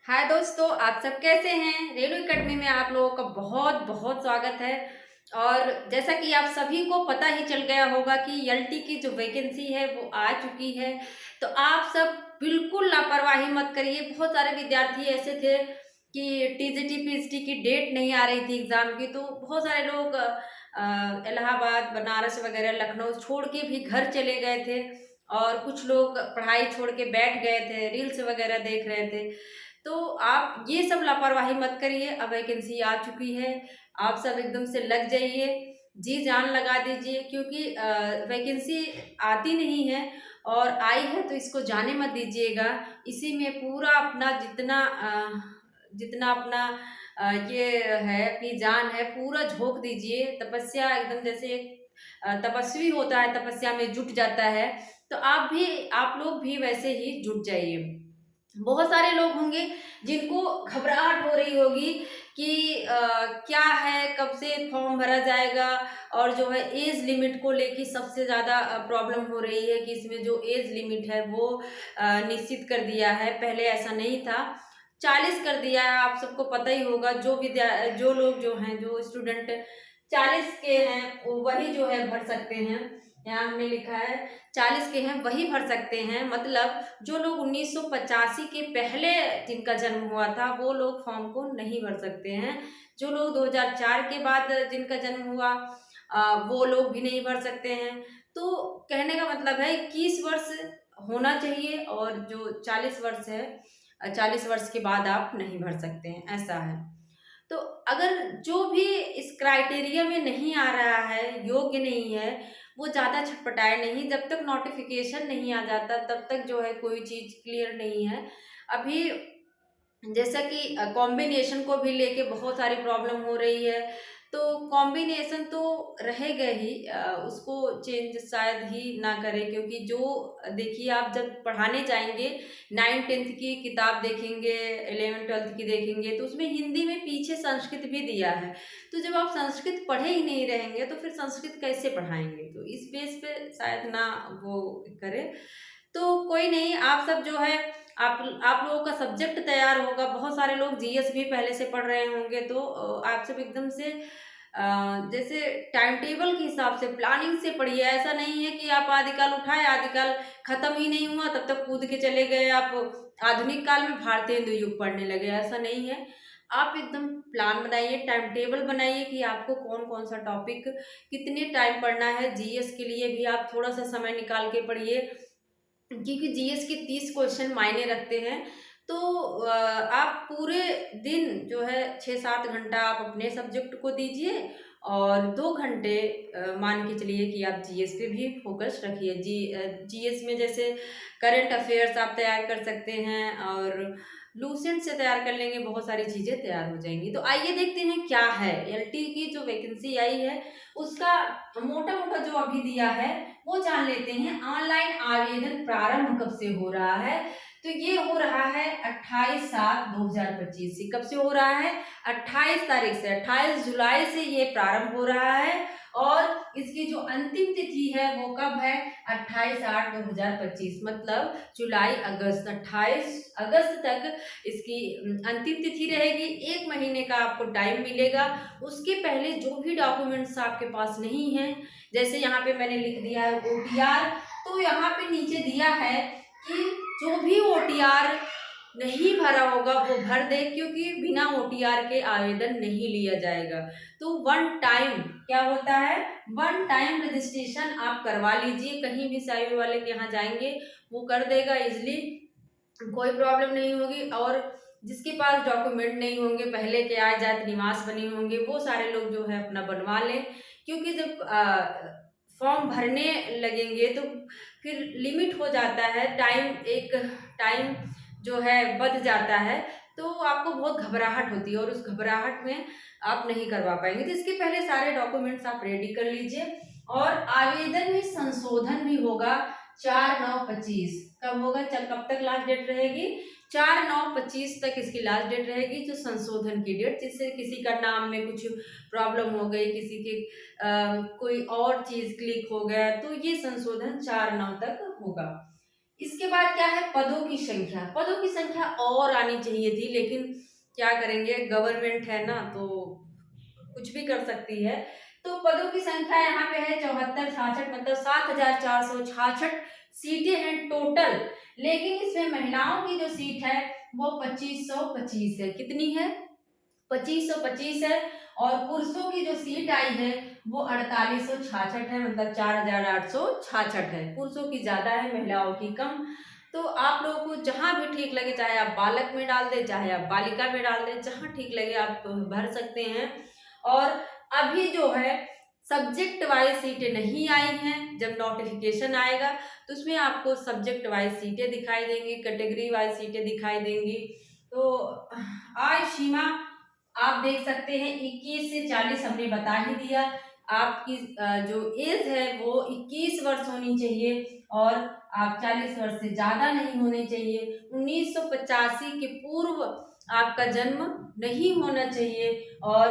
हाय दोस्तों, आप सब कैसे हैं। रेणु एकेडमी में आप लोगों का बहुत बहुत स्वागत है। और जैसा कि आप सभी को पता ही चल गया होगा कि एलटी की जो वैकेंसी है वो आ चुकी है। तो आप सब बिल्कुल लापरवाही मत करिए। बहुत सारे विद्यार्थी ऐसे थे कि टीजीटी पीएचडी की डेट नहीं आ रही थी एग्जाम की, तो बहुत सारे लोग इलाहाबाद, बनारस वगैरह, लखनऊ छोड़ के भी घर चले गए थे। और कुछ लोग पढ़ाई छोड़ के बैठ गए थे, रील्स वगैरह देख रहे थे। तो आप ये सब लापरवाही मत करिए। अब वैकेंसी आ चुकी है, आप सब एकदम से लग जाइए, जी जान लगा दीजिए, क्योंकि वैकेंसी आती नहीं है और आई है तो इसको जाने मत दीजिएगा। इसी में पूरा अपना जितना अपना ये है अपनी जान है पूरा झोंक दीजिए। तपस्या एकदम जैसे एक तपस्वी होता है, तपस्या में जुट जाता है, तो आप लोग भी वैसे ही जुट जाइए। बहुत सारे लोग होंगे जिनको घबराहट हो रही होगी कि क्या है, कब से फॉर्म भरा जाएगा। और जो है एज लिमिट को लेके सबसे ज़्यादा प्रॉब्लम हो रही है कि इसमें जो एज लिमिट है वो निश्चित कर दिया है। पहले ऐसा नहीं था, 40 कर दिया है। आप सबको पता ही होगा, जो लोग जो हैं, जो स्टूडेंट 40 के हैं वो वही जो है भर सकते हैं। यहाँ हमने लिखा है 40 के हैं वही भर सकते हैं। मतलब जो लोग 1985 के पहले जिनका जन्म हुआ था वो लोग फॉर्म को नहीं भर सकते हैं। जो लोग 2004 के बाद जिनका जन्म हुआ वो लोग भी नहीं भर सकते हैं। तो कहने का मतलब है 21 वर्ष होना चाहिए, और जो 40 वर्ष है, 40 वर्ष के बाद आप नहीं भर सकते हैं, ऐसा है। तो अगर जो भी इस क्राइटेरिया में नहीं आ रहा है, योग्य नहीं है, वो ज़्यादा छटपटाए नहीं। जब तक नोटिफिकेशन नहीं आ जाता तब तक जो है कोई चीज़ क्लियर नहीं है। अभी जैसा कि कॉम्बिनेशन को भी लेके बहुत सारी प्रॉब्लम हो रही है, तो कॉम्बिनेशन तो रहेगा ही, उसको चेंज शायद ही ना करें, क्योंकि जो देखिए आप जब पढ़ाने जाएंगे, 9th 10th की किताब देखेंगे, 11th 12th की देखेंगे, तो उसमें हिंदी में पीछे संस्कृत भी दिया है। तो जब आप संस्कृत पढ़े ही नहीं रहेंगे तो फिर संस्कृत कैसे पढ़ाएंगे। तो इस बेस पे शायद ना वो करे। तो कोई नहीं, आप सब जो है, आप लोगों का सब्जेक्ट तैयार होगा। बहुत सारे लोग जीएस भी पहले से पढ़ रहे होंगे, तो आप सब एकदम से जैसे टाइम टेबल के हिसाब से, प्लानिंग से पढ़िए। ऐसा नहीं है कि आप आदिकाल उठाए, आदिकाल खत्म ही नहीं हुआ तब तक कूद के चले गए, आप आधुनिक काल में भारतीय हिंदू युग पढ़ने लगे। ऐसा नहीं है। आप एकदम प्लान बनाइए, टाइम टेबल बनाइए कि आपको कौन कौन सा टॉपिक कितने टाइम पढ़ना है। जीएस के लिए भी आप थोड़ा सा समय निकाल के पढ़िए, क्योंकि जीएस के 30 क्वेश्चन मायने रखते हैं। तो आप पूरे दिन जो है 6-7 घंटा आप अपने सब्जेक्ट को दीजिए, और 2 घंटे मान के चलिए कि आप जीएस पे भी फोकस रखिए। जीएस में जैसे करंट अफेयर्स आप तैयार कर सकते हैं, और लूसेंट से तैयार कर लेंगे, बहुत सारी चीज़ें तैयार हो जाएंगी। तो आइए देखते हैं क्या है एलटी की जो वैकेंसी आई है, उसका मोटा मोटा जो अभी दिया है वो जान लेते हैं। ऑनलाइन आवेदन प्रारंभ कब से हो रहा है, तो ये हो रहा है 28/7/2025 से। कब से हो रहा है? 28 तारीख से, 28 जुलाई से ये प्रारंभ हो रहा है। और इसकी जो अंतिम तिथि है वो कब है? 28/8/2025, मतलब जुलाई अगस्त, 28 अगस्त तक इसकी अंतिम तिथि रहेगी। 1 महीने का आपको टाइम मिलेगा। उसके पहले जो भी डॉक्यूमेंट्स आपके पास नहीं है, जैसे यहाँ पे मैंने लिख दिया है ओटीआर, तो यहाँ पे नीचे दिया है कि जो भी ओटीआर नहीं भरा होगा वो भर दे, क्योंकि बिना ओटीआर के आवेदन नहीं लिया जाएगा। तो वन टाइम क्या होता है, वन टाइम रजिस्ट्रेशन आप करवा लीजिए। कहीं भी साइबर वाले के यहाँ जाएंगे वो कर देगा इजिली, कोई प्रॉब्लम नहीं होगी। और जिसके पास डॉक्यूमेंट नहीं होंगे, पहले के आय जात निवास बने होंगे, वो सारे लोग जो है अपना बनवा लें। क्योंकि जब फॉर्म भरने लगेंगे तो फिर लिमिट हो जाता है, टाइम जो है बच जाता है, तो आपको बहुत घबराहट होती है, और उस घबराहट में आप नहीं करवा पाएंगे। तो इसके पहले सारे डॉक्यूमेंट्स आप रेडी कर लीजिए। और आवेदन में संशोधन भी होगा 4/9/25। कब होगा, कब तक लास्ट डेट रहेगी? 4/9/25 तक इसकी लास्ट डेट रहेगी, जो संशोधन की डेट, जिससे किसी का नाम में कुछ प्रॉब्लम हो गई, किसी के कोई और चीज क्लिक हो गया, तो ये संशोधन 4/9 तक होगा। इसके बाद क्या है, पदों की संख्या। पदों की संख्या और आनी चाहिए थी, लेकिन क्या करेंगे, गवर्नमेंट है ना, तो कुछ भी कर सकती है। तो पदों की संख्या यहाँ पे है 7466, मतलब 7466 सीटें हैं टोटल। लेकिन इसमें महिलाओं की जो सीट है वो 2525 है। कितनी है? 2525 है। और पुरुषों की जो सीट आई है वो 4866 है, मतलब 4866 है। पुरुषों की ज्यादा है, महिलाओं की कम। तो आप लोगों को जहां भी ठीक लगे, चाहे आप बालक में डाल दें, चाहे आप बालिका में डाल दें, जहां ठीक लगे आप भर सकते हैं। और अभी जो है सब्जेक्ट वाइज सीटें नहीं आई हैं। जब नोटिफिकेशन आएगा तो उसमें आपको सब्जेक्ट वाइज सीटें दिखाई देंगी, कैटेगरी वाइज सीटें दिखाई देंगी। तो आज सीमा आप देख सकते हैं 21 से 40 हमने बता ही दिया। आपकी जो एज है वो 21 वर्ष होनी चाहिए, और आप 40 वर्ष से ज्यादा नहीं होने चाहिए। 1985 के पूर्व आपका जन्म नहीं होना चाहिए। और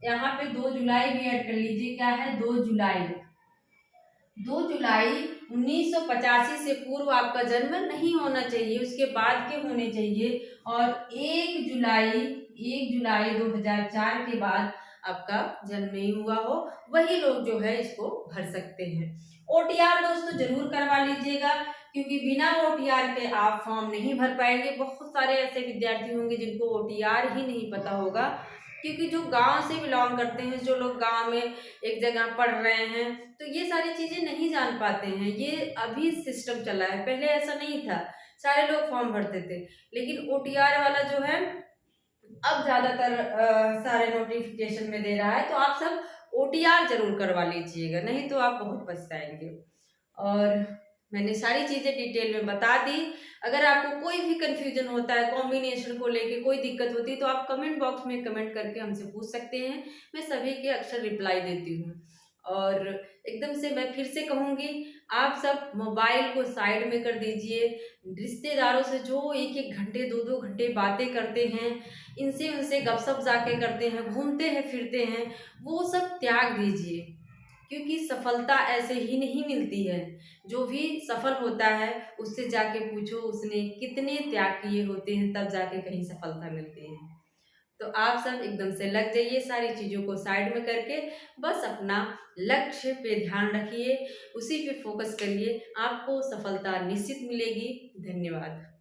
यहाँ पे 2 जुलाई भी ऐड कर लीजिए। क्या है? 2 जुलाई 1985 से पूर्व आपका जन्म नहीं होना चाहिए, उसके बाद के होने चाहिए। और 1 जुलाई 2004 के बाद आपका जन्म नहीं हुआ हो, वही लोग जो है इसको भर सकते हैं। ओटीआर दोस्तों जरूर करवा लीजिएगा, क्योंकि बिना ओटीआर के आप फॉर्म नहीं भर पाएंगे। बहुत सारे ऐसे विद्यार्थी होंगे जिनको ओटीआर ही नहीं पता होगा, क्योंकि जो गांव से बिलोंग करते हैं, जो लोग गांव में एक जगह पढ़ रहे हैं, तो ये सारी चीजें नहीं जान पाते हैं। ये अभी सिस्टम चला है, पहले ऐसा नहीं था। सारे लोग फॉर्म भरते थे, लेकिन ओटीआर वाला जो है अब ज्यादातर सारे नोटिफिकेशन में दे रहा है। तो आप सब ओटीआर जरूर करवा लीजिएगा, नहीं तो आप बहुत पछताएंगे। और मैंने सारी चीजें डिटेल में बता दी। अगर आपको कोई भी कंफ्यूजन होता है, कॉम्बिनेशन को लेके कोई दिक्कत होती है, तो आप कमेंट बॉक्स में कमेंट करके हमसे पूछ सकते हैं। मैं सभी के अक्सर रिप्लाई देती हूँ। और एकदम से मैं फिर से कहूँगी, आप सब मोबाइल को साइड में कर दीजिए। रिश्तेदारों से जो 1-1 घंटे 2-2 घंटे बातें करते हैं, इनसे उनसे गपशप जाके करते हैं, घूमते हैं फिरते हैं, वो सब त्याग दीजिए। क्योंकि सफलता ऐसे ही नहीं मिलती है। जो भी सफल होता है उससे जाके पूछो उसने कितने त्याग किए होते हैं, तब जाके कहीं सफलता मिलती है। तो आप सब एकदम से लग जाइए सारी चीज़ों को साइड में करके, बस अपना लक्ष्य पे ध्यान रखिए, उसी पे फोकस करिए, आपको सफलता निश्चित मिलेगी। धन्यवाद।